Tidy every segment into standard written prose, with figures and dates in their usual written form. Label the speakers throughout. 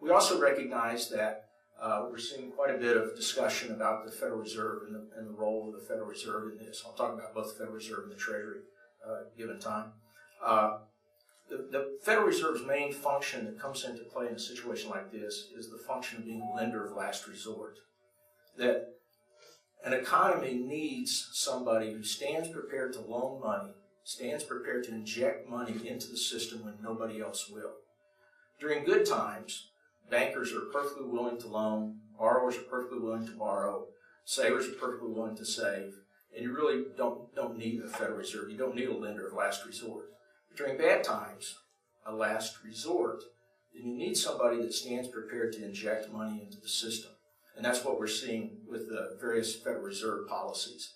Speaker 1: We also recognize that we're seeing quite a bit of discussion about the Federal Reserve and the role of the Federal Reserve in this. I'll talk about both the Federal Reserve and the Treasury given time. The Federal Reserve's main function that comes into play in a situation like this is the function of being a lender of last resort. That an economy needs somebody who stands prepared to loan money, stands prepared to inject money into the system when nobody else will. During good times, bankers are perfectly willing to loan, borrowers are perfectly willing to borrow, savers are perfectly willing to save, and you really don't need a Federal Reserve. You don't need a lender of last resort. But during bad times, a last resort, then you need somebody that stands prepared to inject money into the system. And that's what we're seeing with the various Federal Reserve policies.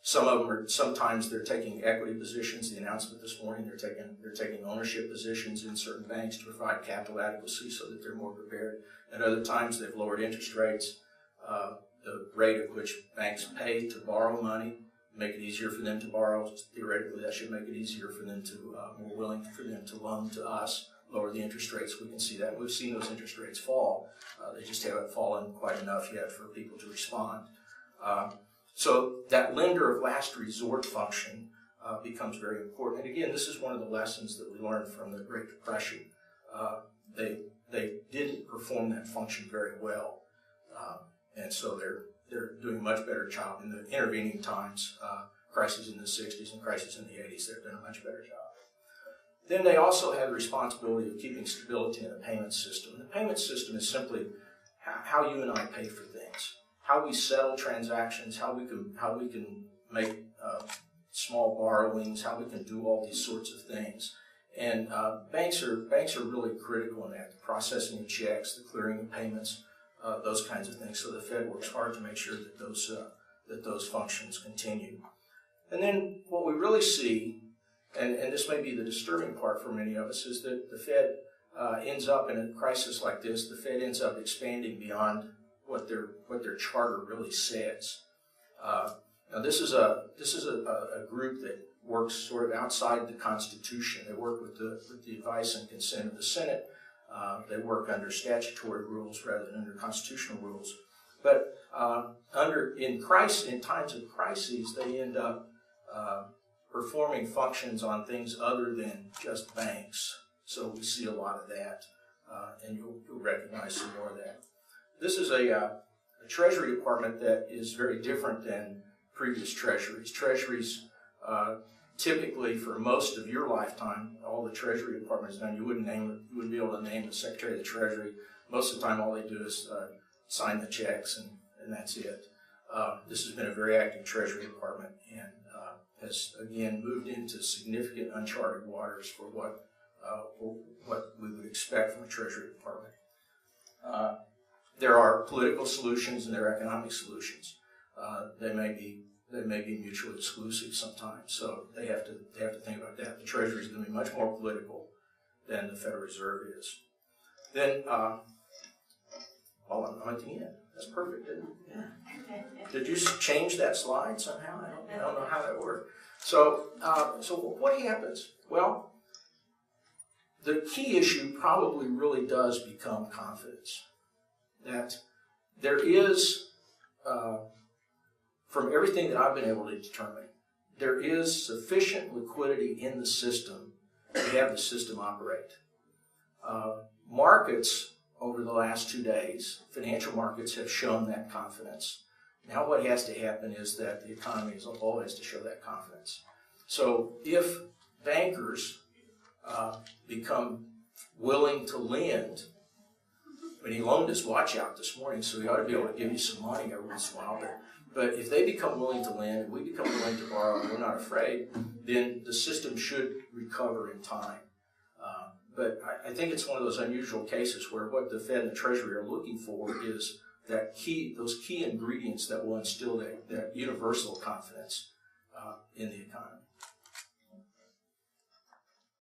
Speaker 1: Some of them are, sometimes they're taking equity positions. The announcement this morning, they're taking ownership positions in certain banks to provide capital adequacy so that they're more prepared. At other times, they've lowered interest rates, the rate at which banks pay to borrow money, make it easier for them to borrow. Theoretically, that should make it easier for them to, more willing for them to loan to us, lower the interest rates. We can see that. We've seen those interest rates fall. They just haven't fallen quite enough yet for people to respond. So that lender of last resort function becomes very important. And again, this is one of the lessons that we learned from the Great Depression. They didn't perform that function very well, and so they're doing a much better job in the intervening times. Crises in the 60s and crises in the 80s, they've done a much better job. Then they also have the responsibility of keeping stability in the payment system. The payment system is simply how you and I pay for things, how we settle transactions, how we can make small borrowings, how we can do all these sorts of things. And banks are really critical in that, the processing of checks, the clearing of payments, those kinds of things. So the Fed works hard to make sure that those functions continue. And then what we really see, and this may be the disturbing part for many of us, is that the Fed ends up in a crisis like this. The Fed ends up expanding beyond what their charter really says. Now this is a group that works sort of outside the Constitution. They work with the advice and consent of the Senate. They work under statutory rules rather than under constitutional rules. But in times of crises, they end up performing functions on things other than just banks. So we see a lot of that, and you'll recognize some more of that. This is a Treasury Department that is very different than previous Treasuries. Treasuries, typically for most of your lifetime, all the Treasury Department has done, you wouldn't be able to name the Secretary of the Treasury. Most of the time, all they do is sign the checks, and that's it. This has been a very active Treasury Department, and has again moved into significant uncharted waters for what we would expect from a Treasury Department. There are political solutions and there are economic solutions. They may be mutually exclusive sometimes, so they have to think about that. The Treasury is going to be much more political than the Federal Reserve is. Then, I'm at the end. That's perfect, isn't it? Yeah. Did you change that slide somehow? I don't know how that worked. So what happens? Well, the key issue probably really does become confidence. That there is, from everything that I've been able to determine, there is sufficient liquidity in the system to have the system operate. Markets over the last 2 days, financial markets have shown that confidence. Now what has to happen is that the economy as a whole has to show that confidence. So if bankers become willing to lend, when he loaned his watch out this morning, so he ought to be able to give you some money every once in a while, but if they become willing to lend, and we become willing to borrow, and we're not afraid, then the system should recover in time. But I think it's one of those unusual cases where what the Fed and the Treasury are looking for is those key ingredients that will instill that universal confidence in the economy.